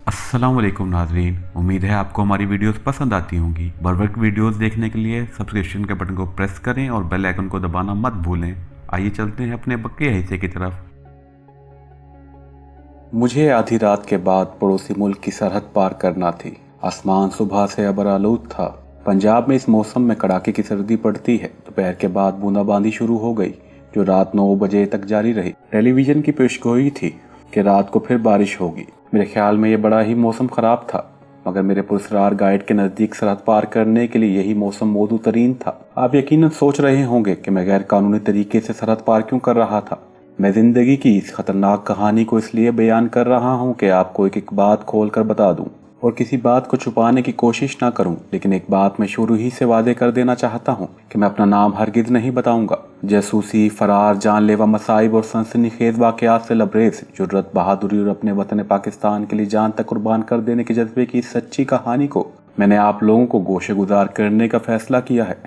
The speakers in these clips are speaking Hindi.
अस्सलाम वालेकुम नाजरीन, उम्मीद है आपको हमारी वीडियोस पसंद आती होंगी। बर वक्त वीडियोस देखने के लिए सब्सक्रिप्शन के बटन को प्रेस करें और बेल आइकन को दबाना मत भूलें। आइए चलते हैं अपने बकिया हिस्से की तरफ। मुझे आधी रात के बाद पड़ोसी मुल्क की सरहद पार करना थी। आसमान सुबह से अबरालूद था। पंजाब में इस मौसम में कड़ाके की सर्दी पड़ती है। दोपहर के बाद बूंदाबांदी शुरू हो गई, जो रात 9 बजे तक जारी रही। टेलीविजन की पेशगोई थी कि रात को फिर बारिश होगी। मेरे ख्याल में यह बड़ा ही मौसम खराब था, मगर मेरे पुरस्कार गाइड के नज़दीक सरहद पार करने के लिए यही मौसम मौजू तरीन था। आप यकीनन सोच रहे होंगे कि मैं गैर कानूनी तरीके से सरहद पार क्यों कर रहा था। मैं जिंदगी की इस खतरनाक कहानी को इसलिए बयान कर रहा हूँ कि आपको एक एक बात खोल कर बता दूं और किसी बात को छुपाने की कोशिश ना करूं। लेकिन एक बात मैं शुरू ही से वादे कर देना चाहता हूं कि मैं अपना नाम हरगिज नहीं बताऊंगा। जासूसी, फरार, जानलेवा मसाइब और सनसनीखेज वाकयात से लबरेज जुर्रत, बहादुरी और अपने वतन पाकिस्तान के लिए जान तक कुर्बान कर देने के जज्बे की इस सच्ची कहानी को मैंने आप लोगों को गोशे गुजार करने का फैसला किया है,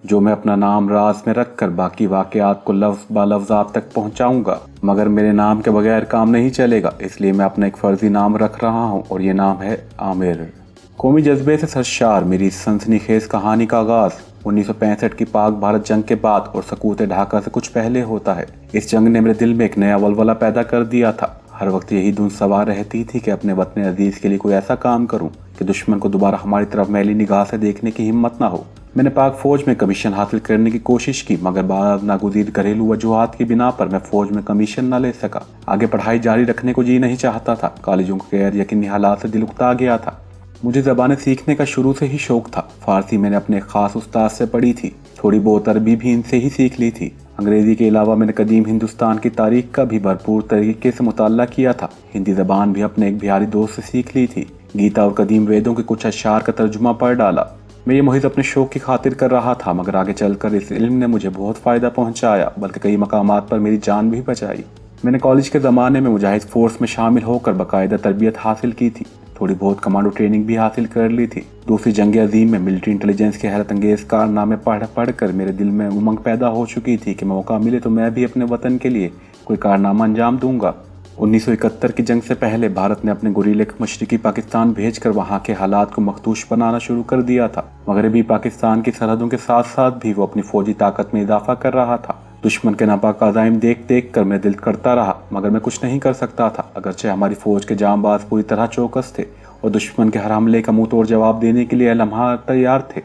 जो मैं अपना नाम राज में रखकर बाकी वाकयात को लफ्ज ब लफ्ज आप तक पहुंचाऊंगा। मगर मेरे नाम के बगैर काम नहीं चलेगा, इसलिए मैं अपना एक फर्जी नाम रख रहा हूं और ये नाम है आमिर। कौमी जज्बे से सरशार मेरी इस सनसनीखेज कहानी का आगाज 1965 की पाक भारत जंग के बाद और सकूत ढाका से कुछ पहले होता है। इस जंग ने मेरे दिल में एक नया वलवला पैदा कर दिया था। हर वक्त यही धुन सवार रहती थी कि अपने वतन अजीज के लिए कोई ऐसा काम करूं कि दुश्मन को दोबारा हमारी तरफ मैली निगाह से देखने की हिम्मत ना हो। मैंने पाक फौज में कमीशन हासिल करने की कोशिश की, मगर बाद नागुज़ीर घरेलू वजूहात की बिना पर मैं फौज में कमीशन न ले सका। आगे पढ़ाई जारी रखने को जी नहीं चाहता था। कॉलेजों के गैर यकीनी हालात से दिल उकता गया था। मुझे ज़बानें सीखने का शुरू से ही शौक था। फारसी मैंने अपने खास उस्ताद से पढ़ी थी, थोड़ी बहुत अरबी भी इनसे ही सीख ली थी। अंग्रेज़ी के अलावा मैंने कदीम हिंदुस्तान की तारीख का भी भरपूर तरीके से मुताला किया था। हिंदी ज़बान भी अपने एक बिहारी दोस्त से सीख ली थी। गीता और कदीम वेदों के कुछ अशार का तर्जुमा पढ़ डाला। मैं ये मुहिज़ अपने शौक की खातिर कर रहा था, मगर आगे चलकर इस इल्म ने मुझे बहुत फ़ायदा पहुंचाया, बल्कि कई मकामात पर मेरी जान भी बचाई। मैंने कॉलेज के ज़माने में मुजाहिद फोर्स में शामिल होकर बाकायदा तरबियत हासिल की थी। थोड़ी बहुत कमांडो ट्रेनिंग भी हासिल कर ली थी। दूसरी जंग अजीम में मिलिट्री इंटेलिजेंस के हैरत अंगेज कारनामे पढ़ कर मेरे दिल में उमंग पैदा हो चुकी थी कि मौका मिले तो मैं भी अपने वतन के लिए कोई कारनामा अंजाम दूंगा। 1971 की जंग से पहले भारत ने अपने गुरीले मशरकी पाकिस्तान भेजकर वहां के हालात को मखदूश बनाना शुरू कर दिया था। मगरबी पाकिस्तान की सरहदों के साथ साथ भी वो अपनी फौजी ताकत में इजाफा कर रहा था। दुश्मन के नापाक अज़ाइम देख देख कर मैं दिल करता रहा, मगर मैं कुछ नहीं कर सकता था। अगरचे हमारी फौज के जांबाज पूरी तरह चौकस थे और दुश्मन के हर हमले का मुंह तोड़ जवाब देने के लिए लम्हा तैयार थे,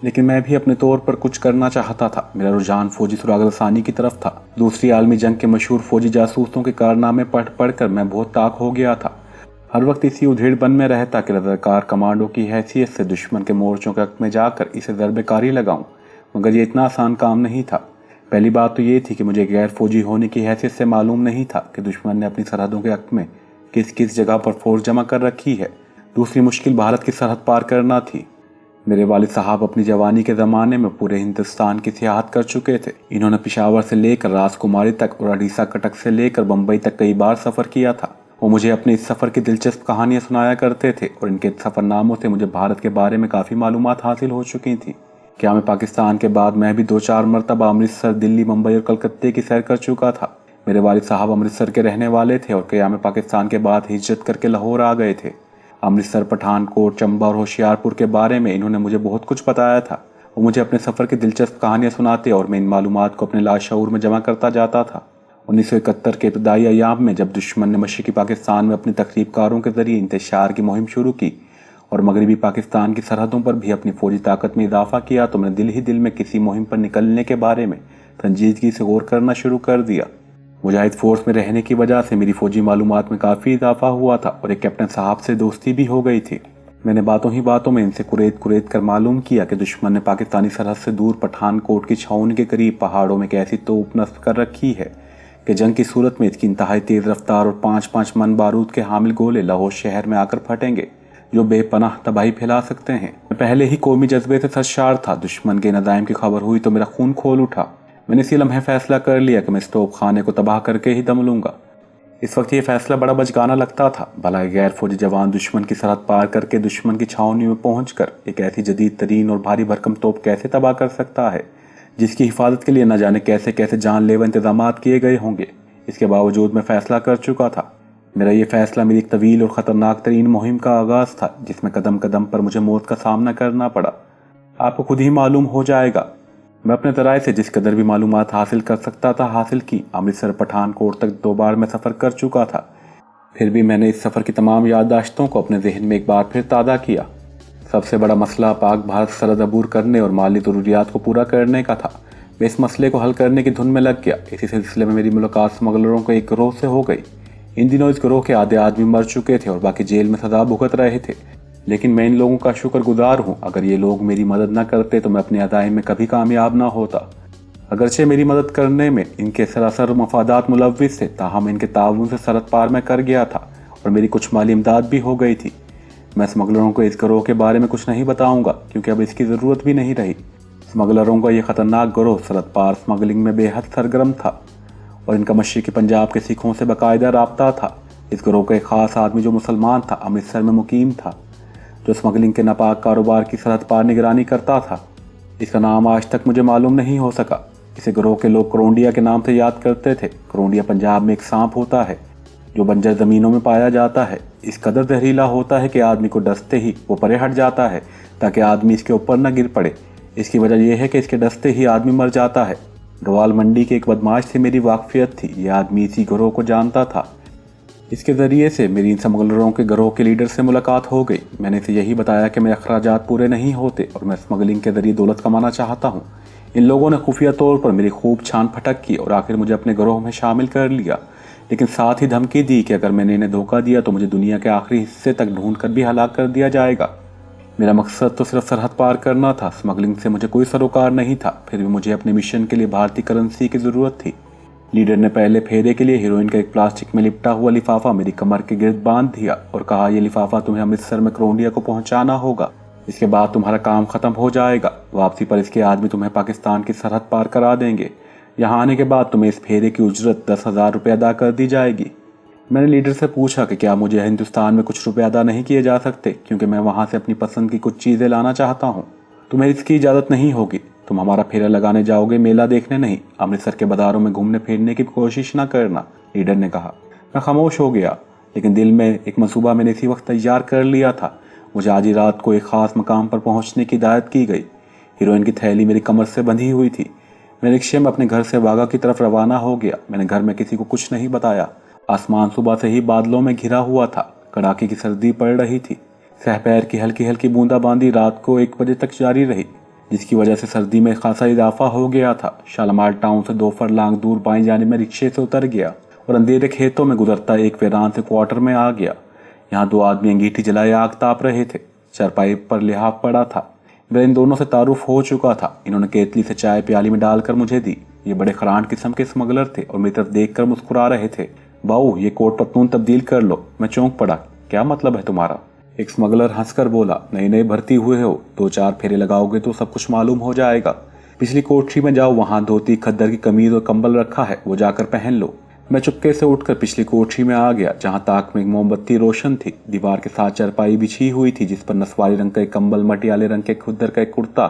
लेकिन मैं भी अपने तौर पर कुछ करना चाहता था। मेरा रुझान फौजी सुराग रसानी की तरफ था। दूसरी आलमी जंग के मशहूर फौजी जासूसों के कारनामे पढ़ कर मैं बहुत ताक हो गया था। हर वक्त इसी उधेड़बन में रहता कि रज़ाकार कमांडो की हैसियत से दुश्मन के मोर्चों के हक में जाकर इसे ज़रबेकारी लगाऊं, मगर ये इतना आसान काम नहीं था। पहली बात तो ये थी कि मुझे गैर फौजी होने की हैसियत से मालूम नहीं था कि दुश्मन ने अपनी सरहदों के हक में किस किस जगह पर फोर्स जमा कर रखी है। दूसरी मुश्किल भारत की सरहद पार करना थी। मेरे वालिद साहब अपनी जवानी के ज़माने में पूरे हिंदुस्तान की सियाहत कर चुके थे। इन्होंने पेशावर से लेकर राजकुमारी तक और उड़ीसा कटक से लेकर बम्बई तक कई बार सफ़र किया था। वो मुझे अपने इस सफ़र की दिलचस्प कहानियाँ सुनाया करते थे और इनके सफ़रनामों से मुझे भारत के बारे में काफ़ी मालूमात हासिल हो चुकी थी। क्या मैं पाकिस्तान के बाद मैं भी 2-4 मरतबा अमृतसर, दिल्ली, मुंबई और कलकत्ते की सैर कर चुका था। मेरे वालिद साहब अमृतसर के रहने वाले थे और क्या मैं पाकिस्तान के बाद हिजरत करके लाहौर आ गए थे। अमृतसर, पठानकोट, चंबा और होशियारपुर के बारे में इन्होंने मुझे बहुत कुछ बताया था। वो मुझे अपने सफ़र की दिलचस्प कहानियाँ सुनाते और मैं इन मालूमात को अपने लाशऊर में जमा करता जाता था। 1971 के इब्तदाई अय्याम में जब दुश्मन ने मशरक़ी पाकिस्तान में अपने तखरीबकारों के जरिए इंतशार की मुहिम शुरू की और मगरबी पाकिस्तान की सरहदों पर भी अपनी फौजी ताकत में इजाफा किया, तो मैंने दिल ही दिल में किसी मुहिम पर निकलने के बारे में संजीदगी से गौर करना शुरू कर दिया। मुजाहिद फोर्स में रहने की वजह से मेरी फौजी मालूमात में काफ़ी इजाफा हुआ था और एक कैप्टन साहब से दोस्ती भी हो गई थी। मैंने बातों ही बातों में इनसे कुरेद कर मालूम किया कि दुश्मन ने पाकिस्तानी सरहद से दूर पठानकोट की छावनी के करीब पहाड़ों में एक ऐसी तोप नस्ब कर रखी है कि जंग की सूरत में इसकी इंतहाई तेज़ रफ्तार और 5-5 मन बारूद के हामिल गोले लाहौर शहर में आकर फटेंगे, जो बेपनाह तबाही फैला सकते हैं। मैं पहले ही कौमी जज्बे से सरशार था। दुश्मन के नदाइम की खबर हुई तो मेरा खून खोल उठा। मैंने इसी लम्हे फैसला कर लिया कि मैं इस तोप खाने को तबाह करके ही दम लूंगा। इस वक्त ये फैसला बड़ा बचकाना लगता था। भला गैर फौजी जवान दुश्मन की सरहद पार करके दुश्मन की छावनी में पहुंचकर एक ऐसी जदीद तरीन और भारी भरकम तोप कैसे तबाह कर सकता है, जिसकी हिफाजत के लिए न जाने कैसे कैसे जानलेवा इंतजाम किए गए होंगे। इसके बावजूद मैं फैसला कर चुका था मेरा ये फैसला मेरी एक तवील और ख़तरनाक तरीन मुहिम का आगाज़ था, जिसमें कदम कदम पर मुझे मौत का सामना करना पड़ा। आपको खुद ही मालूम हो जाएगा। मैं अपने ज़राए से जिस कदर भी मालूमात हासिल कर सकता था हासिल की। अमृतसर पठानकोट तक 2 बार मैं सफ़र कर चुका था। फिर भी मैंने इस सफ़र की तमाम याददाश्तों को अपने जहन में एक बार फिर ताज़ा किया। सबसे बड़ा मसला पाक भारत सरहद अबूर करने और माली ज़रूरियात को पूरा करने का था। मैं इस मसले को हल करने की धुन में लग गया। इसी सिलसिले में मेरी मुलाकात स्मगलरों के एक गिरोह से हो गई। इन दिनों इस गिरोह के आधे आदमी मर चुके थे और बाकी जेल में सजा भुगत रहे थे। लेकिन मैं इन लोगों का शुक्रगुजार हूँ। अगर ये लोग मेरी मदद न करते तो मैं अपने अज़ाइम में कभी कामयाब ना होता। अगरचे मेरी मदद करने में इनके सरासर मफादात मुलव्विस थे, ताहम इनके ताउन से सरहद पार में कर गया था और मेरी कुछ माली इमदाद भी हो गई थी। मैं स्मगलरों को इस गिरोह के बारे में कुछ नहीं बताऊंगा, क्योंकि अब इसकी ज़रूरत भी नहीं रही। स्मगलरों का ये ख़तरनाक गिरोह सरहद पार स्मगलिंग में बेहद सरगर्म था और इनका मशरिक़ी पंजाब के सिखों से बाकायदा राब्ता था। इस गिरोह का एक ख़ास आदमी जो मुसलमान था, अमृतसर में मुकीम था, जो स्मगलिंग के नापाक कारोबार की सरहद पार निगरानी करता था। इसका नाम आज तक मुझे मालूम नहीं हो सका। इसे गिरोह के लोग करोंडिया के नाम से याद करते थे। करोंडिया पंजाब में एक सांप होता है जो बंजर ज़मीनों में पाया जाता है। इस कदर जहरीला होता है कि आदमी को डसते ही वो परे हट जाता है ताकि आदमी इसके ऊपर न गिर पड़े। इसकी वजह यह है कि इसके डसते ही आदमी मर जाता है। गवाल मंडी के एक बदमाश से मेरी वाकफियत थी। यह आदमी इसी गिरोह को जानता था। इसके ज़रिए से मेरी इन स्मगलरों के गिरोह के लीडर से मुलाकात हो गई। मैंने इसे यही बताया कि मेरे अखराजात पूरे नहीं होते और मैं स्मगलिंग के ज़रिए दौलत कमाना चाहता हूँ। इन लोगों ने खुफिया तौर पर मेरी खूब छान फटक की और आखिर मुझे अपने गिरोह में शामिल कर लिया, लेकिन साथ ही धमकी दी कि अगर मैंने इन्हें धोखा दिया तो मुझे दुनिया के आखिरी हिस्से तक ढूंढ कर भी हलाक कर दिया जाएगा। मेरा मकसद तो सिर्फ सरहद पार करना था। स्मगलिंग से मुझे कोई सरोकार नहीं था। फिर भी मुझे अपने मिशन के लिए भारतीय करेंसी की ज़रूरत थी। लीडर ने पहले फेरे के लिए हीरोइन का एक प्लास्टिक में लिपटा हुआ लिफाफा मेरी कमर के गिर्द बांध दिया और कहा, यह लिफाफा तुम्हें अमृतसर में करोंडिया को पहुंचाना होगा। इसके बाद तुम्हारा काम ख़त्म हो जाएगा। वापसी पर इसके आदमी तुम्हें पाकिस्तान की सरहद पार करा देंगे। यहाँ आने के बाद तुम्हें इस फेरे की उजरत 10,000 रुपये अदा कर दी जाएगी। मैंने लीडर से पूछा कि क्या मुझे हिंदुस्तान में कुछ रुपये अदा नहीं किए जा सकते, क्योंकि मैं वहाँ से अपनी पसंद की कुछ चीज़ें लाना चाहता हूँ। तुम्हें इसकी इजाज़त नहीं होगी। तुम हमारा फेरा लगाने जाओगे, मेला देखने नहीं। अमृतसर के बाजारों में घूमने फिरने की कोशिश ना करना, लीडर ने कहा। मैं खामोश हो गया, लेकिन दिल में एक मंसूबा मैंने इसी वक्त तैयार कर लिया था। मुझे आज ही रात को एक ख़ास मकाम पर पहुंचने की हिदायत की गई। हीरोइन की थैली मेरी कमर से बंधी हुई थी। मैं रिक्शे में अपने घर से बागा की तरफ रवाना हो गया। मैंने घर में किसी को कुछ नहीं बताया। आसमान सुबह से ही बादलों में घिरा हुआ था। कड़ाके की सर्दी पड़ रही थी। सहपैर की हल्की हल्की बूंदाबांदी रात को 1 बजे तक जारी रही, जिसकी वजह से सर्दी में खासा इजाफा हो गया था। शालामार टाउन से 2 फरलांग दूर बाएं जाने में रिक्शे से उतर गया और अंधेरे खेतों में गुजरता एक वीरान से क्वार्टर में आ गया। यहाँ 2 आदमी अंगीठी जलाए आग ताप रहे थे। चरपाई पर लिहाफ पड़ा था। मेरा इन दोनों से तारुफ हो चुका था। इन्होंने केतली से चाय प्याली में डालकर मुझे दी। ये बड़े खरांड किस्म के स्मगलर थे और मेरी तरफ देखकर मुस्कुरा रहे थे। बाऊ, ये कोट पतलून तब्दील कर लो। मैं चौंक पड़ा। क्या मतलब है तुम्हारा? एक स्मगलर हंसकर बोला, नए भर्ती हुए हो, 2-4 फेरे लगाओगे तो सब कुछ मालूम हो जाएगा। पिछली कोठरी में जाओ, वहाँ धोती खद्दर की कमीज और कंबल रखा है, वो जाकर पहन लो। मैं चुपके से उठकर पिछली कोठरी में आ गया, जहाँ ताक में एक मोमबत्ती रोशन थी। दीवार के साथ चरपाई बिछी हुई थी, जिस पर नस्वारी रंग का एक कंबल, मटियाले रंग के खुद्दर का एक कुर्ता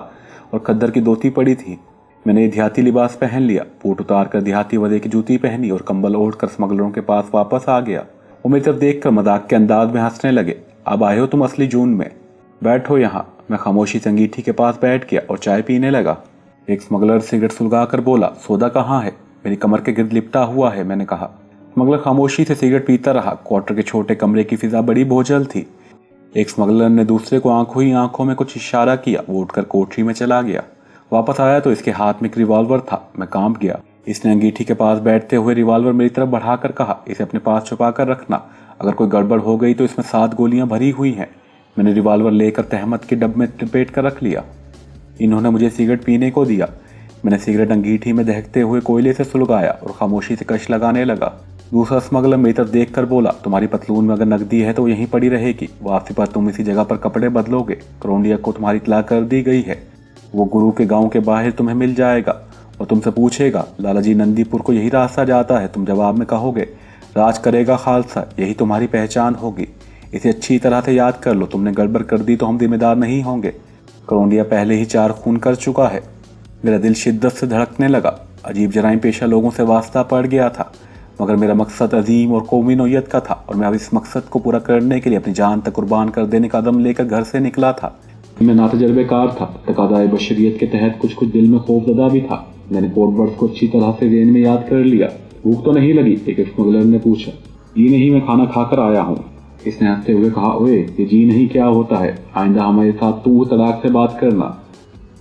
और खद्दर की धोती पड़ी थी। मैंने देहाती लिबास पहन लिया, बूट उतार कर देहाती वजह की जूती पहनी और कंबल ओढ़कर स्मगलरों के पास वापस आ गया। वो मेरी तरफ देखकर मजाक के अंदाज में हंसने लगे। अब आए हो तुम असली जून में, बैठो यहाँ। मैं खामोशी से अंगीठी के पास बैठ गया और चाय पीने लगा। एक स्मगलर सिगरेट सुलगा कर बोला, सौदा कहाँ है? मेरी कमर के गिर्द लिपटा हुआ है, मैंने कहा। स्मगलर खामोशी से सिगरेट पीता रहा। क्वार्टर के छोटे कमरे की फिजा बड़ी बोझल थी। एक स्मगलर ने दूसरे को आंखों ही आंखों में कुछ इशारा किया। वो उठकर कोठरी में चला गया। वापस आया तो इसके हाथ में एक रिवॉल्वर था। मैं कांप गया। इसने अंगीठी के पास बैठते हुए रिवॉल्वर मेरी तरफ बढ़ाकर कहा, इसे अपने पास छुपा कर रखना। अगर कोई गड़बड़ हो गई तो इसमें 7 गोलियां भरी हुई हैं। मैंने रिवॉल्वर लेकर तहमत के डब में लपेट कर रख लिया। इन्होंने मुझे सिगरेट पीने को दिया। मैंने सिगरेट अंगीठी में दहकते हुए कोयले से सुलगाया और खामोशी से कश लगाने लगा। दूसरा स्मगलर मेरी तरफ देखकर बोला, तुम्हारी पतलून में अगर नकदी है तो यहीं पड़ी रहेगी। वापसी पर तुम इसी जगह पर कपड़े बदलोगे। करोंडिया को तुम्हारी इतला कर दी गई है। वो गुरु के गांव के बाहर तुम्हें मिल जाएगा और तुमसे पूछेगा, लालाजी नंदीपुर को यही रास्ता जाता है? तुम जवाब में कहोगे, राज करेगा खालसा, यही तुम्हारी पहचान होगी। इसे अच्छी तरह से याद कर लो। तुमने गड़बड़ कर दी तो हम जिम्मेदार नहीं होंगे। करोंडिया पहले ही 4 खून कर चुका है। मेरा दिल शिद्दत से धड़कने लगा। अजीब जराइम पेशा लोगों से वास्ता पड़ गया था। मगर मेरा मकसद अजीम और कौमी नौयत का था और मैं अब इस मकसद को पूरा करने के लिए अपनी जान तक कुर्बान कर देने का कदम लेकर घर से निकला था। मैं नातजुर्बेकार था, तकाज़ाए बशरियत के तहत कुछ कुछ दिल में खौफज़दा भी था। मैंने कोड वर्ड्स को अच्छी तरह से ज़हन में याद कर लिया। भूख तो नहीं लगी? एक स्मगलर ने पूछा। जी नहीं, मैं खाना खाकर आया हूँ, इसने हंसते हुए कहा। ओए, ये जी नहीं क्या होता है? आइंदा हमारे साथ तू तलाक से बात करना।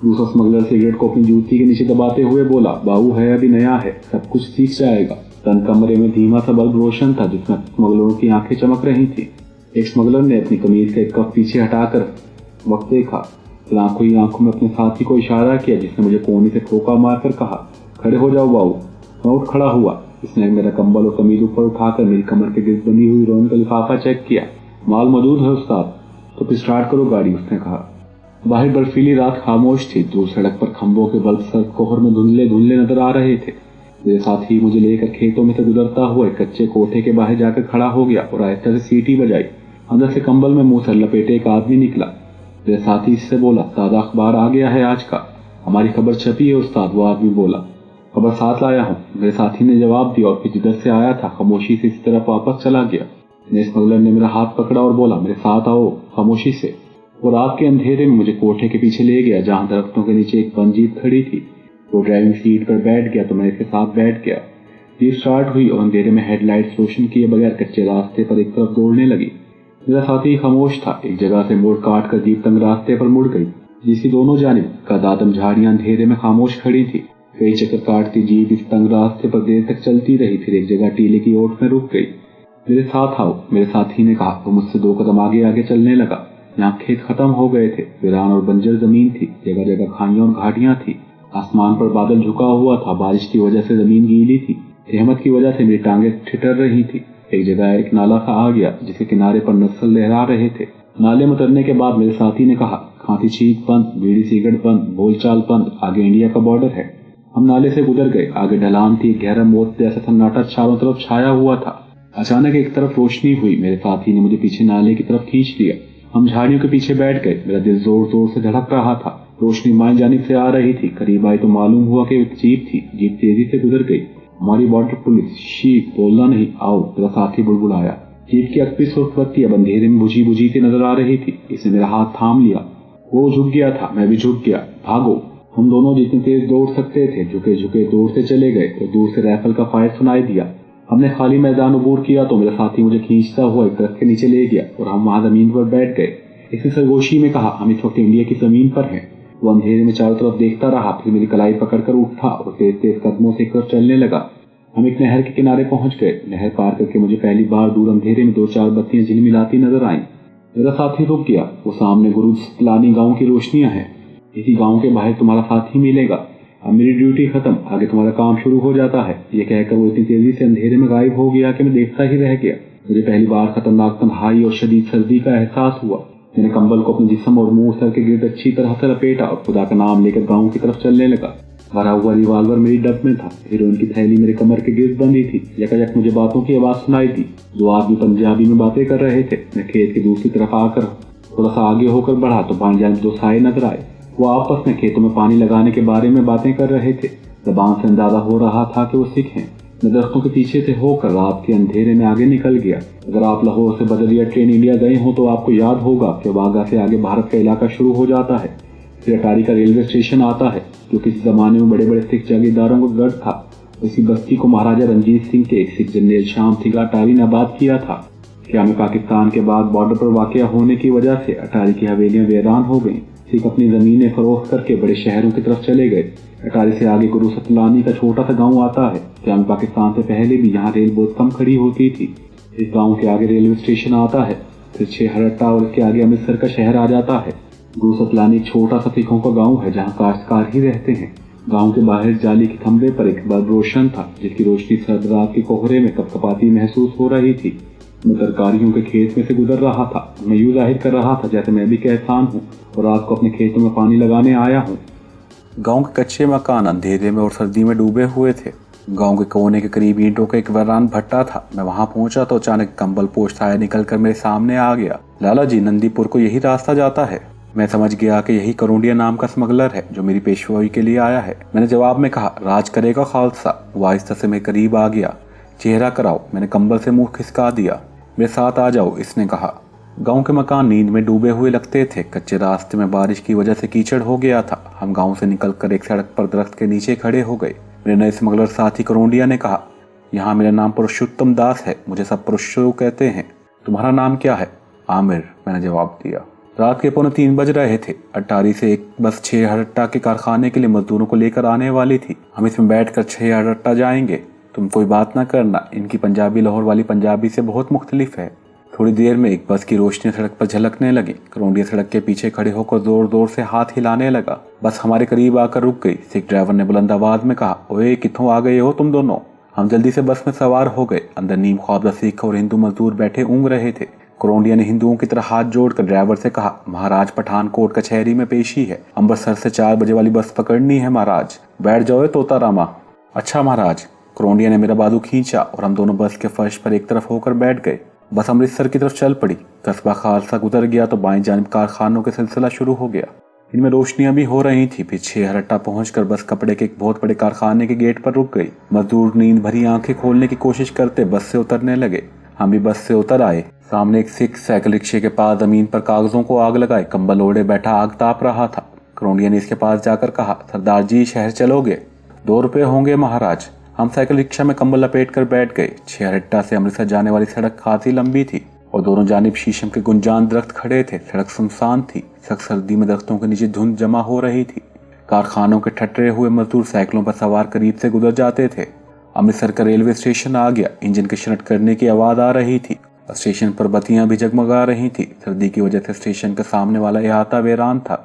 दूसरा स्मगलर सिगरेट को अपनी जूती के नीचे दबाते हुए बोला। बाबू है अभी नया है, सब कुछ सीख जाएगा। तन कमरे में धीमा सा बल्ब रोशन था जिसमें स्मगलरों की आंखें चमक रही थी। एक स्मगलर ने अपनी कमीज का एक कप पीछे हटाकर वक्त देखा, फिर आंखों ही आंखों में अपने साथी को इशारा किया जिसने मुझे कोने से ठोका मारकर कहा, खड़े हो जाओ बाबू। मैं उठ खड़ा हुआ। इसने मेरा कंबल और कमीज ऊपर उठाकर मेरी कमर के गिर्द बंधी हुई रोन का लिफाफा चेक किया। माल मौजूद है उस्ताद। तो फिर स्टार्ट करो गाड़ी, उसने कहा। बाहर बर्फीली रात खामोश थी। दूर सड़क पर खंभों के बल्ब सर्द कोहर में धुंधले धुंधले नजर आ रहे थे। मेरे साथी मुझे लेकर खेतों में से गुजरता हुआ एक कच्चे कोठे के बाहर जाकर खड़ा हो गया और आहिस्ता से सीटी बजाई। अंदर से कंबल में मुंह सर लपेटे एक आदमी निकला। मेरे साथी इससे बोला, ताज़ा अखबार आ गया है आज का, हमारी खबर छपी है उस्ताद। वो आदमी बोला, खबर साथ लाया हूँ, मेरे साथी ने जवाब दिया और फिर जिधर से आया था खामोशी से इस तरफ वापस चला गया। स्मगलर ने मेरा हाथ पकड़ा और बोला, मेरे साथ आओ, खामोशी से। वो रात के अंधेरे में मुझे कोठे के पीछे ले गया जहाँ दरख्तों के नीचे एक बंद जीप खड़ी थी। वो ड्राइविंग सीट पर बैठ गया तो मैं इसके साथ बैठ गया। जीप स्टार्ट हुई और अंधेरे में हेडलाइट्स रोशन किए बगैर कच्चे रास्ते पर एक तरफ दौड़ने लगी। मेरा साथी खामोश था। एक जगह से मोड़ काट कर जीप तंग रास्ते पर मुड़ गई जिसकी दोनों जानिब कदादम झाड़ियां अंधेरे में खामोश खड़ी थी। कई चक्कर काटती जीप इस तंग रास्ते पर देर तक चलती रही, फिर एक जगह टीले की ओट में रुक गई। मेरे साथ आओ, मेरे साथी ने कहा। वो मुझसे 2 कदम आगे आगे चलने लगा। यहाँ खेत खत्म हो गए थे, वीरान और बंजर जमीन थी, जगह जगह खाइयां और घाटियां थी। आसमान पर बादल झुका हुआ था, बारिश की वजह से जमीन गीली थी। रहमत की वजह से मेरी टांगें ठिठर रही थी। एक जगह एक नाला सा आ गया जिसके किनारे पर नस्ल लहरा रहे थे। नाले में उतरने के बाद मेरे साथी ने कहा, खांसी छींक बंद, बीड़ी सिगरेट बंद, बोलचाल बंद, आगे इंडिया का बॉर्डर है। हम नाले से गुजर गए। आगे ढलान थी, गहरा मौत जैसा सन्नाटा चारों तरफ छाया हुआ था। अचानक एक तरफ रोशनी हुई। मेरे साथी ने मुझे पीछे नाले की तरफ खींच लिया। हम झाड़ियों के पीछे बैठ गए। मेरा दिल जोर जोर से धड़क रहा था। रोशनी माएं जानिब से आ रही थी। करीब आई तो मालूम हुआ कि एक जीप थी। जीप तेजी से गुजर गई। हमारी बॉर्डर पुलिस। शीख, बोलना नहीं, आओ, मेरा साथी बुलबुलाया। जीप की अक्पी सुर्ख बत्ती अब अंधेरे में बुझी बुझी सी नजर आ रही थी। इसने मेरा हाथ थाम लिया। वो झुक गया था, मैं भी झुक गया। भागो। हम दोनों जितनी तेज दौड़ सकते थे झुके झुके दौड़ते चले गए और दूर से राइफल का फायर सुनाई दिया। हमने खाली मैदान अबूर किया तो मेरा साथी मुझे खींचता हुआ एक दरख्त के नीचे ले गया और हम वहां जमीन पर बैठ गए। इसने सरगोशी में कहा, हम इस वक्त इंडिया की जमीन पर हैं। वो अंधेरे में चारों तरफ देखता रहा, फिर मेरी कलाई पकड़कर उठा और तेज तेज कदमों से एक तरफ चलने लगा। हम एक नहर के किनारे पहुंच गए। नहर पार करके मुझे पहली बार दूर अंधेरे में 2-4 बत्तियां झिलमिलाती नजर आईं। मेरा साथी रुक गया। वो सामने गुरुस्लानी गांव की रोशनियां हैं। इसी गांव के बाहर तुम्हारा साथी मिलेगा। अब मेरी ड्यूटी खत्म, आगे तुम्हारा काम शुरू हो जाता है। ये कहकर वो इतनी तेजी से अंधेरे में गायब हो गया कि मैं देखता ही रह गया। मुझे पहली बार खतरनाक तन्हाई और शदीद सर्दी का एहसास हुआ। मैंने कंबल को अपने जिस्म और मुंह सर के गिर्द अच्छी तरह से लपेटा और खुदा का नाम लेकर गांव की तरफ चलने लगा। भरा हुआ रिवाल्वर मेरी डब में था। हीरोइन की थैली मेरे कमर के गिर्द बंधी थी। यकायक मुझे बातों की आवाज सुनाई दी। 2 आदमी पंजाबी में बातें कर रहे थे। मैं खेत की दूसरी तरफ आकर थोड़ा सा आगे होकर बढ़ा तो बाएं जानिब 2 साए नजर आए। वो आपस में खेतों में पानी लगाने के बारे में बातें कर रहे थे। जबान से अंदाजा हो रहा था कि वो सिख हैं। मैं दरख्तों के पीछे से होकर रात के अंधेरे में आगे निकल गया। अगर आप लाहौर से बदरिया ट्रेन इंडिया गए हो तो आपको याद होगा कि वाघा से आगे भारत का इलाका शुरू हो जाता है। फिर अटारी का रेलवे स्टेशन आता है जो किसी जमाने में बड़े बड़े सिख जागीरदारों का गढ़ था। इसी बस्ती को महाराजा रंजीत सिंह के एक सिख जनरल शाम सिंह अटारी ने आबाद किया था। क्या में पाकिस्तान के बाद बॉर्डर पर वाक़या होने की वजह से अटारी की हवेलियां वीरान हो गईं। सिख अपनी जमीनें फरोख्त करके बड़े शहरों की तरफ चले गए। अटारी से आगे गुरु सतलानी का छोटा सा गांव आता है। क्या में पाकिस्तान से पहले भी यहाँ रेल बहुत कम खड़ी होती थी। इस गांव के आगे रेलवे स्टेशन आता है। फिर 6 हरट्टा और इसके आगे अमृतसर का शहर आ जाता है। गुरु सतलानी छोटा सा सिखों का गांव है जहाँ काश्तकार ही रहते हैं। गांव के बाहर जाली के खंभे पर एक बल्ब रोशन था जिसकी रोशनी सर्द रात के कोहरे में कपकपाती महसूस हो रही थी। मैं तरकारियों के खेत में से गुजर रहा था। मैं यूं जाहिर कर रहा था जैसे मैं भी किसान हूँ और रात को अपने खेतों में पानी लगाने आया हूँ। गांव के कच्चे मकान अंधेरे में और सर्दी में डूबे हुए थे। गांव के कोने के करीब ईंटों का एक वीरान भट्टा था। मैं वहां पहुंचा तो अचानक कंबल पोश साया निकलकर मेरे सामने आ गया। लाला जी, नंदीपुर को यही रास्ता जाता है। मैं समझ गया कि यही करोंडिया नाम का स्मगलर है जो मेरी पेशवाई के लिए आया है। मैंने जवाब में कहा, राज करेगा खालसा। वो आहिस्ता से मेरे करीब आ गया। चेहरा कराओ, मैंने कंबल से मुंह खिसका दिया। मेरे साथ आ जाओ, इसने कहा। गांव के मकान नींद में डूबे हुए लगते थे। कच्चे रास्ते में बारिश की वजह से कीचड़ हो गया था। हम गांव से निकलकर एक सड़क पर दरख्त के नीचे खड़े हो गए। मेरे नए स्मगलर साथी करोंडिया ने कहा, यहाँ मेरा नाम पुरुषोत्तम दास है, मुझे सब पुरुषो कहते हैं। तुम्हारा नाम क्या है? आमिर, मैंने जवाब दिया। रात के 2:45 बज रहे थे। अटारी से एक बस 6 हरट्टा के कारखाने के लिए मजदूरों को लेकर आने वाली थी। हम इसमें बैठकर 6 हरट्टा जाएंगे। तुम कोई बात ना करना, इनकी पंजाबी लाहौर वाली पंजाबी से बहुत मुख्तलिफ है। थोड़ी देर में एक बस की रोशनी सड़क पर झलकने लगी। करोंडिया सड़क के पीछे खड़े होकर जोर जोर से हाथ हिलाने लगा। बस हमारे करीब आकर रुक गई। सिख ड्राइवर ने बुलंद आवाज में कहा, ओए कित्थों आ गए हो तुम दोनों? हम जल्दी से बस में सवार हो गए। अंदर नीम ख्वाबदा सिख और हिंदू मजदूर बैठे ऊँग रहे थे। करोंडिया ने हिंदुओं की तरह हाथ जोड़कर ड्राइवर से कहा, महाराज पठानकोट कचहरी में पेशी है, अमृतसर से 4 बजे वाली बस पकड़नी है महाराज। बैठ जाओ तोता रामा। अच्छा महाराज। करोंडिया ने मेरा बाजू खींचा और हम दोनों बस के फर्श पर एक तरफ होकर बैठ गए। बस अमृतसर की तरफ चल पड़ी। कस्बा खालसा गुजर गया तो बाएं जानिब कारखानों का सिलसिला शुरू हो गया। इनमें रोशनियां भी हो रही थी। फिर 6 हरट्टा पहुंचकर बस कपड़े के एक बहुत बड़े कारखाने के गेट पर रुक गई। मजदूर नींद भरी आंखें खोलने की कोशिश करते बस से उतरने लगे। हम भी बस से उतर आए। सामने एक सिख साइकिल रिक्शे के पास जमीन पर कागजों को आग लगाए कंबल ओढ़े बैठा आग ताप रहा था। करोंडिया ने इसके पास जाकर कहा, सरदार जी शहर चलोगे? 2 रुपये होंगे महाराज। हम साइकिल रिक्शा में कंबल लपेट कर बैठ गए। 6 हरट्टा से अमृतसर जाने वाली सड़क खासी लंबी थी और दोनों जानिब शीशम के गुंजान दरख्त खड़े थे। सड़क सुनसान थी। सख्त सर्दी में दरख्तों के नीचे धुंध जमा हो रही थी। कारखानों के ठटरे हुए मजदूर साइकिलों पर सवार करीब से गुजर जाते थे। अमृतसर का रेलवे स्टेशन आ गया। इंजन के शनट करने की आवाज आ रही थी। स्टेशन पर बत्तियां भी जगमगा रही थी। सर्दी की वजह से स्टेशन के सामने वाला अहाता वीरान था।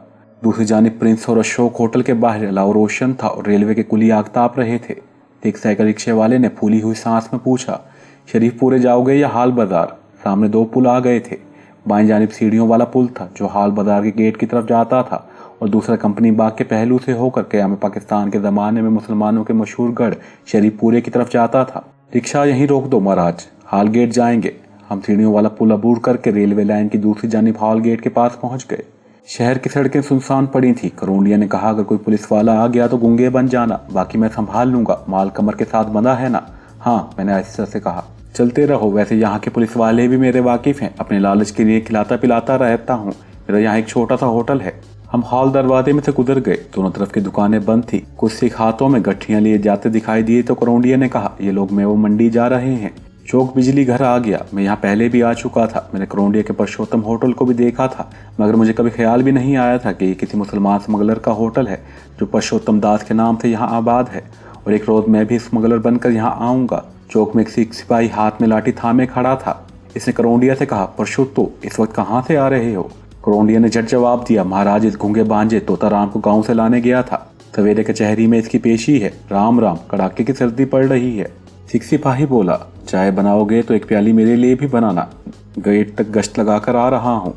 दूसरी जानिब प्रिंस और अशोक होटल के बाहर अलाव रोशन था और रेलवे के कुली आग ताप रहे थे। एक साइकिल रिक्शे वाले ने फूली हुई सांस में पूछा, शरीफपुरे जाओगे या हाल बाजार? सामने 2 पुल आ गए थे। बाएं जानिब सीढ़ियों वाला पुल था जो हाल बाजार के गेट की तरफ जाता था और दूसरा कंपनी बाग के पहलू से होकर क़याम पाकिस्तान के ज़माने में मुसलमानों के मशहूर गढ़ शरीफपुरे की तरफ जाता था। रिक्शा यहीं रोक दो महाराज, हाल गेट जाएंगे। हम सीढ़ियों वाला पुल अबूर करके रेलवे लाइन की दूसरी जानिब हॉल गेट के पास पहुंच गए। शहर की सड़कें सुनसान पड़ी थी। करोंडिया ने कहा, अगर कोई पुलिस वाला आ गया तो गूंगे बन जाना, बाकी मैं संभाल लूंगा। माल कमर के साथ बंधा है ना? हाँ, मैंने आहिस्ता से कहा। चलते रहो, वैसे यहाँ के पुलिस वाले भी मेरे वाकिफ हैं। अपने लालच के लिए खिलाता पिलाता रहता हूँ। मेरा यहाँ एक छोटा सा होटल है। हम हॉल दरवाजे में से गुजर गए। दोनों तरफ की दुकानें बंद थी। कुछ सिख हाथों में गठियां लिए जाते दिखाई दिए तो करोंडिया ने कहा, ये लोग मेवो मंडी जा रहे हैं। चौक बिजली घर आ गया। मैं यहाँ पहले भी आ चुका था। मैंने करोंडिया के पुरुषोत्तम होटल को भी देखा था, मगर मुझे कभी ख्याल भी नहीं आया था कि ये किसी मुसलमान स्मगलर का होटल है जो पुरुषोत्तम दास के नाम से यहाँ आबाद है और एक रोज मैं भी स्मगलर बनकर यहाँ आऊँगा। चौक में एक सिख सिपाही हाथ में लाठी थामे खड़ा था। इसने करोंडिया से कहा, पुरुषोत्तो इस वक्त कहाँ से आ रहे हो? करोंडिया ने झट जवाब दिया, महाराज इस गूंगे बांझे तोता राम को गाँव से लाने गया था। सवेरे कचहरी में इसकी पेशी है। राम राम, कड़ाके की सर्दी पड़ रही है। सिख सिपाही बोला, चाय बनाओगे तो एक प्याली मेरे लिए भी बनाना। गेट तक गश्त लगाकर आ रहा हूँ।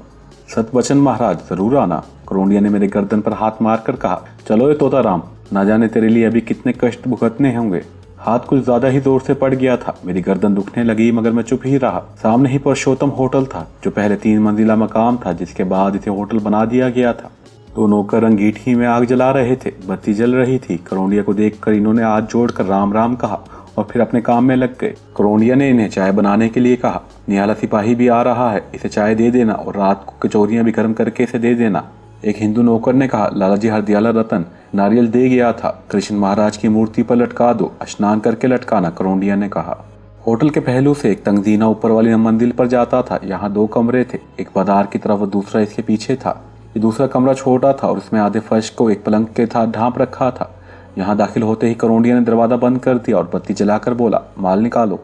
सत वचन महाराज, जरूर आना। करोंडिया ने मेरे गर्दन पर हाथ मारकर कहा, चलो ये तोता राम, ना जाने तेरे लिए अभी कितने कष्ट भुगतने होंगे। हाथ कुछ ज्यादा ही जोर से पड़ गया था। मेरी गर्दन दुखने लगी मगर मैं चुप ही रहा। सामने ही पुरुषोत्तम होटल था जो पहले 3 मंजिला मकाम था जिसके बाद इसे होटल बना दिया गया था। 2 नौकर अंगीठी में आग जला रहे थे। बत्ती जल रही थी। करोंडिया को देखकर इन्होंने हाथ जोड़कर राम राम कहा और फिर अपने काम में लग गए। करोंडिया ने इन्हें चाय बनाने के लिए कहा। नियाला सिपाही भी आ रहा है, इसे चाय दे देना और रात को कचौरियां भी गर्म करके इसे दे देना। एक हिंदू नौकर ने कहा, लालाजी हरदयाला रतन नारियल दे गया था, कृष्ण महाराज की मूर्ति पर लटका दो, स्नान करके लटकाना। करोंडिया ने कहा। होटल के पहलू से एक तंगजीना ऊपर वाली मंजिल पर जाता था। यहाँ 2 कमरे थे, एक बाजार की तरफ और दूसरा इसके पीछे था। ये दूसरा कमरा छोटा था और उसमें आधे फर्श को एक पलंग के साथ ढांप रखा था। यहाँ दाखिल होते ही करोंडिया ने दरवाजा बंद कर दिया और बत्ती जलाकर बोला, माल निकालो।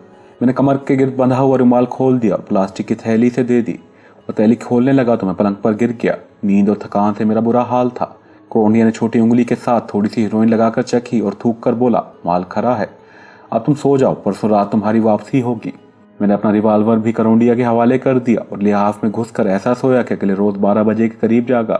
मैंने कमर के गिर्द बंधा हुआ रुमाल खोल दिया और प्लास्टिक की थैली से दे दी और थैली खोलने लगा तो मैं पलंग पर गिर गया। नींद और थकान से मेरा बुरा हाल था। करोंडिया ने छोटी उंगली के साथ थोड़ी सी हीरोइन लगाकर चखी और थूक कर बोला, माल खरा है, अब तुम सो जाओ, परसों रात तुम्हारी वापसी होगी। मैंने अपना रिवाल्वर भी करोंडिया के हवाले कर दिया और लिहाफ में घुसकर ऐसा सोया कि अगले रोज 12 बजे के करीब जागा।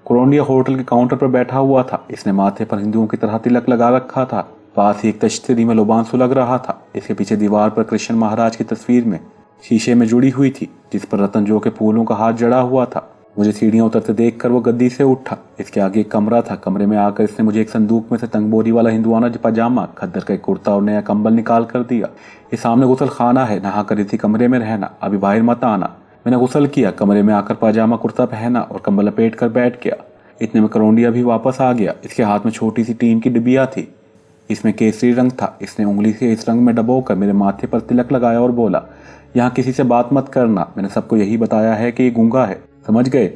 करोंडिया होटल के काउंटर पर बैठा हुआ था। इसने माथे पर हिंदुओं की तरह तिलक लगा रखा था। पास ही एक तश्तरी में लोबान सुलग रहा था। इसके पीछे दीवार पर कृष्ण महाराज की तस्वीर में शीशे में जुड़ी हुई थी जिस पर रतन जो के फूलों का हाथ जड़ा हुआ था। मुझे सीढ़ियाँ उतरते देखकर वो गद्दी से उठा। इसके आगे एक कमरा था। कमरे में आकर इसने मुझे एक संदूक में से तंगबोरी वाला हिंदुआना पजामा, खद्दर का एक कुर्ता और नया कंबल निकाल कर दिया। ये सामने गुसल खाना है, नहा कर इसी कमरे में रहना, अभी बाहर मत आना। मैंने गुसल किया, कमरे में आकर पजामा कुर्ता पहना और कंबल लपेट कर बैठ गया। इतने में करौंडिया भी वापस आ गया। इसके हाथ में छोटी सी टीन की डिबिया थी, इसमें केसरी रंग था। इसने उंगली से इस रंग में डबोकर मेरे माथे पर तिलक लगाया और बोला, यहाँ किसी से बात मत करना, मैंने सबको यही बताया है कि ये गूंगा है, समझ गए?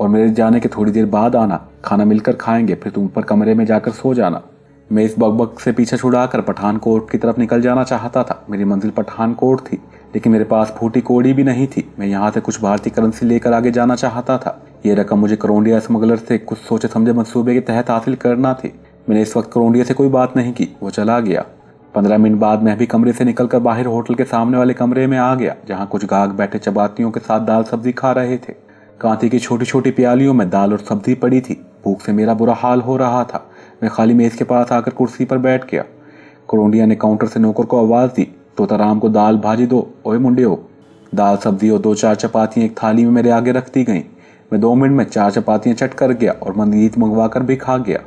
और मेरे जाने के थोड़ी देर बाद आना, खाना मिलकर खाएंगे, फिर तुम ऊपर कमरे में जाकर सो जाना। मैं इस बकबक से पीछा छुड़ाकर पठानकोट की तरफ निकल जाना चाहता था। मेरी मंजिल पठानकोट थी, लेकिन मेरे पास फूटी कौड़ी भी नहीं थी। मैं यहाँ से कुछ भारतीय करेंसी लेकर आगे जाना चाहता था। ये रकम मुझे करौंडिया स्मगलर से कुछ सोचे समझे मंसूबे के तहत हासिल करना थी। मैंने इस वक्त करौंडिया से कोई बात नहीं की, वो चला गया। 15 मिनट बाद मैं भी कमरे से निकलकर बाहर होटल के सामने वाले कमरे में आ गया, जहाँ कुछ गाहक बैठे चपातियों के साथ दाल सब्जी खा रहे थे। कांति की छोटी छोटी प्यालियों में दाल और सब्जी पड़ी थी। भूख से मेरा बुरा हाल हो रहा था। मैं खाली मेज के पास आकर कुर्सी पर बैठ गया। करौंडिया ने काउंटर से नौकर को आवाज़ दी, तोताराम को दाल भाजी दो, ओए मुंडे हो। दाल सब्जी और 2-4 चपातियाँ एक थाली में मेरे आगे रख दी गईं। मैं 2 मिनट में 4 चपातियाँ चट कर गया और मदीद मंगवा कर भी खा गया।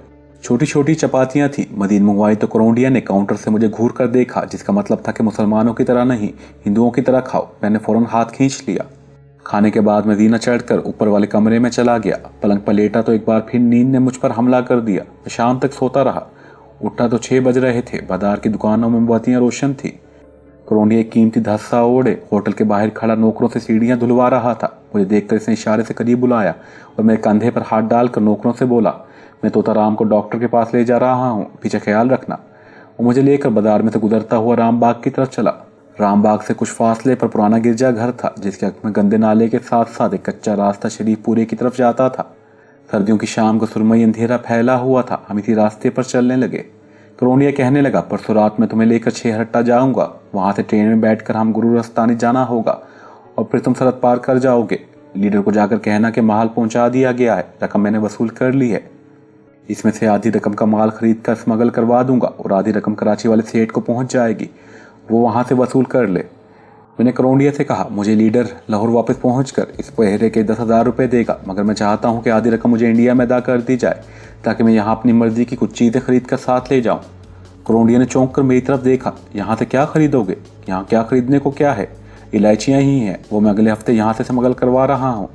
छोटी छोटी चपातियाँ थी। मदीद मंगवाई तो करौंडिया ने काउंटर से मुझे घूर कर देखा, जिसका मतलब था कि मुसलमानों की तरह नहीं, हिंदुओं की तरह खाओ। मैंने फौरन हाथ खींच लिया। खाने के बाद मैं जीना चढ़कर ऊपर वाले कमरे में चला गया। पलंग पर लेटा तो एक बार फिर नींद ने मुझ पर हमला कर दिया। मैं शाम तक सोता रहा। उठा तो 6 बज रहे थे। बाजार की दुकानों में मोमबत्तियाँ रोशन थी। करौंडिया एक कीमती धस्सा ओढ़े होटल के बाहर खड़ा नौकरों से सीढ़ियाँ धुलवा रहा था। मुझे देखकर इसने इशारे से करीब बुलाया और मेरे कंधे पर हाथ डालकर नौकरों से बोला, मैं तोताराम को डॉक्टर के पास ले जा रहा हूँ, पीछे ख्याल रखना। वो मुझे लेकर बाजार में से गुजरता हुआ रामबाग की तरफ चला। रामबाग से कुछ फासले पर पुराना गिरजा घर था, जिसके हक में गंदे नाले के साथ साथ एक कच्चा रास्ता शरीफपुरे की तरफ जाता था। सर्दियों की शाम को सुरमई अंधेरा फैला हुआ था। हम इसी रास्ते पर चलने लगे। करौंडिया कहने लगा, परसों रात में तुम्हें लेकर 6 हट्टा जाऊंगा। वहां से ट्रेन में बैठकर हम गुरु रस्तानी जाना होगा और फिर तुम सरहद पार कर जाओगे। लीडर को जाकर कहना कि माल पहुंचा दिया गया है, रकम मैंने वसूल कर ली है। इसमें से आधी रकम का माल खरीद कर स्मगल करवा दूंगा और आधी रकम कराची वाले सेठ को पहुंच जाएगी, वो वहां से वसूल कर ले। मैंने करौंडिया से कहा, मुझे लीडर लाहौर वापस पहुंचकर इस पहरे के 10,000 रुपये देगा, मगर मैं चाहता हूं कि आधी रकम मुझे इंडिया में अदा कर दी जाए, ताकि मैं यहाँ अपनी मर्जी की कुछ चीज़ें खरीद कर साथ ले जाऊँ। करौंडिया ने चौंक कर मेरी तरफ देखा। यहाँ से क्या खरीदोगे? यहाँ क्या खरीदने को क्या है? इलायचियाँ ही हैं, वो मैं अगले हफ्ते यहाँ से स्मगल करवा रहा हूँ।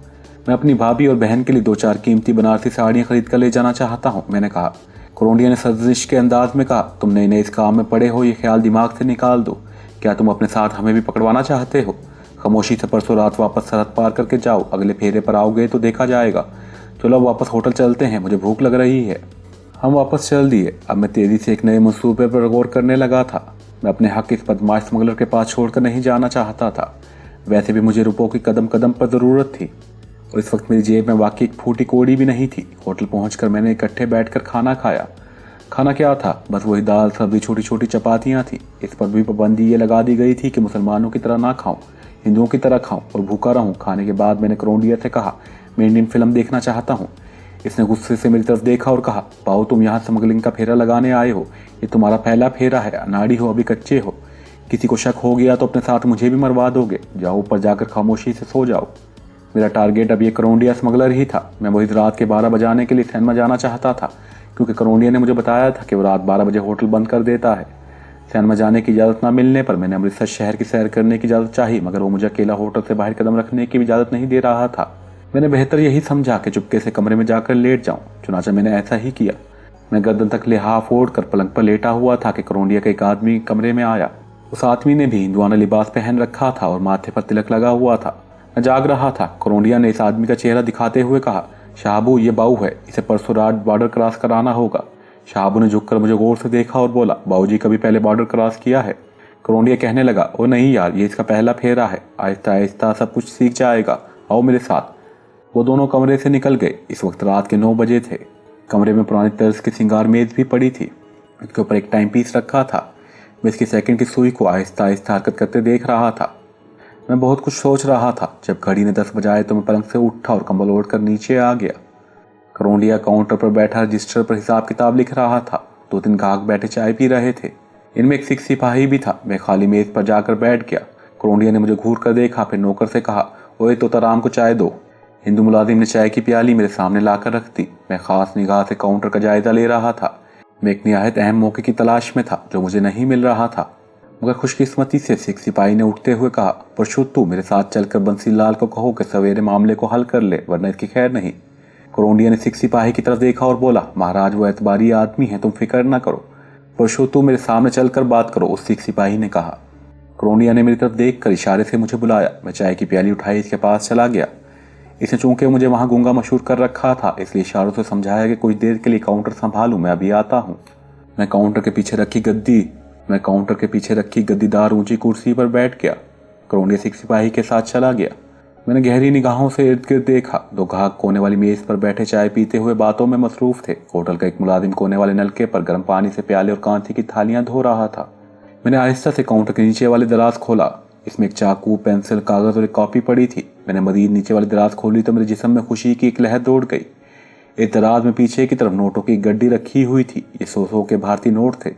मैं अपनी भाभी और बहन के लिए 2-4 कीमती बनारसी साड़ियाँ खरीद कर ले जाना चाहता हूँ, मैंने कहा। करौंडिया ने सर्जिश के अंदाज में कहा, तुम नए नए इस काम में पड़े हो, ये ख्याल दिमाग से निकाल दो। क्या तुम अपने साथ हमें भी पकड़वाना चाहते हो? खामोशी से परसों रात वापस सरहद पार करके जाओ, अगले फेरे पर आओगे तो देखा जाएगा। चलो अब वापस होटल चलते हैं, मुझे भूख लग रही है। हम वापस चल दिए। अब मैं तेजी से एक नए मंसूबे पर गौर करने लगा था। मैं अपने हक इस बदमाश स्मगलर के पास छोड़कर नहीं जाना चाहता था। वैसे भी मुझे रुपयों की कदम कदम पर ज़रूरत थी और इस वक्त मेरी जेब में वाकई एक फूटी कौड़ी भी नहीं थी। होटल पहुंचकर मैंने इकट्ठे बैठकर खाना खाया। खाना क्या था? बस वही दाल सब्जी, छोटी छोटी चपातियाँ थी। इस पर भी पाबंदी ये लगा दी गई थी कि मुसलमानों की तरह ना खाऊं, हिंदुओं की तरह खाऊं और भूखा रहूं। खाने के बाद मैंने करौंडिया से कहा, मैं इंडियन फिल्म देखना चाहता हूँ। इसने गुस्से से मेरी तरफ देखा और कहा, पाओ तुम यहाँ स्मगलिंग का फेरा लगाने आए हो, ये तुम्हारा पहला फेरा है, अनाड़ी हो, अभी कच्चे हो। किसी को शक हो गया तो अपने साथ मुझे भी मरवा दोगे। जाओ ऊपर जाकर खामोशी से सो जाओ। मेरा टारगेट अब ये करौंडिया स्मगलर ही था। मैं वही रात के 12 बजाने के लिए सिनेमा जाना चाहता था, क्योंकि करौंडिया ने मुझे बताया था कि वो रात 12 बजे होटल बंद कर देता है। सिनेमा जाने की इजाज़त ना मिलने पर मैंने अमृतसर शहर की सैर करने की इजाज़त चाही, मगर वो मुझे अकेला होटल से बाहर कदम रखने की भी इजाज़त नहीं दे रहा था। मैंने बेहतर यही समझा कि चुपके से कमरे में जाकर लेट जाऊं। चुनाचा मैंने ऐसा ही किया। मैं गर्दन तक लिहाफ ओढ़ कर पलंग पर लेटा हुआ था कि करौंडिया का एक आदमी कमरे में आया। उस आदमी ने भी हिंदुआना लिबास पहन रखा था और माथे पर तिलक लगा हुआ था। मैं जाग रहा था। करौंडिया ने इस आदमी का चेहरा दिखाते हुए कहा, शाहबू ये बाऊ है, इसे परसों रात बॉर्डर क्रॉस कराना होगा। शाहबू ने झुककर मुझे गौर से देखा और बोला, बाऊजी कभी पहले बॉर्डर क्रॉस किया है? करौंडिया कहने लगा, ओ नहीं यार, ये इसका पहला फेरा है, आहिस्ता आहिस्ता सब कुछ सीख जाएगा, आओ मेरे साथ। वो दोनों कमरे से निकल गए। इस वक्त रात के 9 बजे थे। कमरे में पुरानी तर्ज की सिंगार मेज भी पड़ी थी। उसके ऊपर एक टाइम पीस रखा था। मैं इसकी सेकंड की सुई को आहिस्ता आहिस्ता हरकत करते देख रहा था। मैं बहुत कुछ सोच रहा था। जब घड़ी ने 10 बजाए तो मैं पलंग से उठा और कंबल ओढ़कर नीचे आ गया। करौंडिया काउंटर पर बैठा रजिस्टर पर हिसाब किताब लिख रहा था। 2-3 गाहक बैठे चाय पी रहे थे। इनमें एक सिख सिपाही भी था। मैं खाली मेज पर जाकर बैठ गया। करौंडिया ने मुझे घूर कर देखा, फिर नौकर से कहा, ओए तोताराम को चाय दो। हिंदू मुलाजिम ने चाय की प्याली मेरे सामने लाकर रख दी। मैं खास निगाह से काउंटर का जायजा ले रहा था। मैं एक निहायत अहम मौके की तलाश में था जो मुझे नहीं मिल रहा था, मगर खुशकिस्मती से सिख सिपाही ने उठते हुए कहा, परशुत्तू मेरे साथ चलकर बंसी लाल को कहो कि सवेरे मामले को हल कर ले, वरना इसकी खैर नहीं। करोंडिया ने सिख सिपाही की तरफ देखा और बोला, महाराज वो एतबारी आदमी है, तुम फिक्र न करो। परशुत्तू मेरे सामने चलकर बात करो, उस सिख सिपाही ने कहा। करोंडिया ने मेरी तरफ देखकर इशारे से मुझे बुलाया। मैं चाय की प्याली उठाई इसके पास चला गया। इसने चूंकि मुझे वहां गूंगा मशहूर कर रखा था, इसलिए इशारों से समझाया कि कुछ देर के लिए काउंटर संभालूं, मैं अभी आता हूं। मैं काउंटर के पीछे रखी गद्दीदार ऊंची कुर्सी पर बैठ गया। करोंडिया सिख सिपाही के साथ चला गया। मैंने गहरी निगाहों से इर्द गिर्द देखा। 2 ग्राहक कोने वाली मेज पर बैठे चाय पीते हुए बातों में मसरूफ थे। होटल का एक मुलाजिम कोने वाले नलके पर गर्म पानी से प्याले और कांचे की थालियां धो रहा था। मैंने आहिस्ता से काउंटर के नीचे वाले दराज खोला। इसमें एक चाकू, पेंसिल, कागज और एक कॉपी पड़ी थी। मैंने मजीद नीचे वाली दराज खोली तो मेरे जिस्म में खुशी की एक लहर दौड़ गई। एक दराज में पीछे की तरफ नोटों की गड्डी रखी हुई थी। ये 100 के भारतीय नोट थे।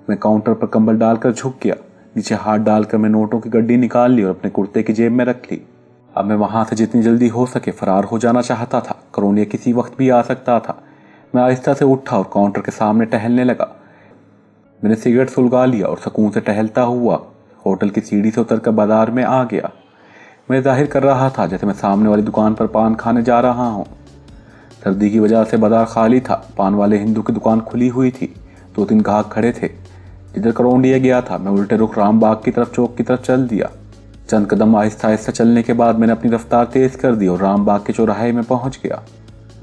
मैं काउंटर पर कंबल डालकर झुक गया। नीचे हाथ डालकर मैं नोटों की गड्डी निकाल ली और अपने कुर्ते की जेब में रख ली। अब मैं वहां से जितनी जल्दी हो सके फरार हो जाना चाहता था। करोंडिया किसी वक्त भी आ सकता था। मैं आहिस्ता से उठा और काउंटर के सामने टहलने लगा। मैंने सिगरेट सुलगा लिया और सुकून से टहलता हुआ होटल की सीढ़ी से उतरकर बाजार में आ गया। मैं जाहिर कर रहा था जैसे मैं सामने वाली दुकान पर पान खाने जा रहा हूँ। सर्दी की वजह से बाजार खाली था। पान वाले हिंदू की दुकान खुली हुई थी। 2-3 ग्राहक खड़े थे। जिधर करोंडिया गया था मैं उल्टे रुख रामबाग की तरफ, चौक की तरफ चल दिया। चंद कदम आहिस्ता आहिस्ता चलने के बाद मैंने अपनी रफ्तार तेज कर दी और रामबाग के चौराहे में पहुंच गया।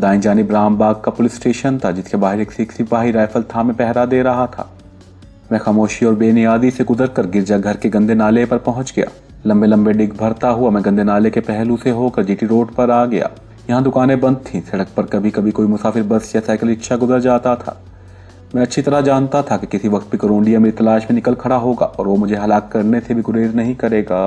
दाईं जानिब रामबाग का पुलिस स्टेशन था, जिसके बाहर एक सिख सिपाही राइफल थामे पहरा दे रहा था। मैं खामोशी और बेनियादी से गुजरकर गिरजाघर के गंदे नाले पर पहुंच गया। लंबे लंबे डिग भरता हुआ मैं गंदे नाले के पहलू से होकर जीटी रोड पर आ गया। यहाँ दुकानें बंद थीं। सड़क पर कभी कभी कोई मुसाफिर बस या साइकिल रिक्शा गुजर जाता था। मैं अच्छी तरह जानता था कि किसी वक्त भी करोंडिया मेरी तलाश में निकल खड़ा होगा और वो मुझे हलाक करने से भी गुरेज नहीं करेगा।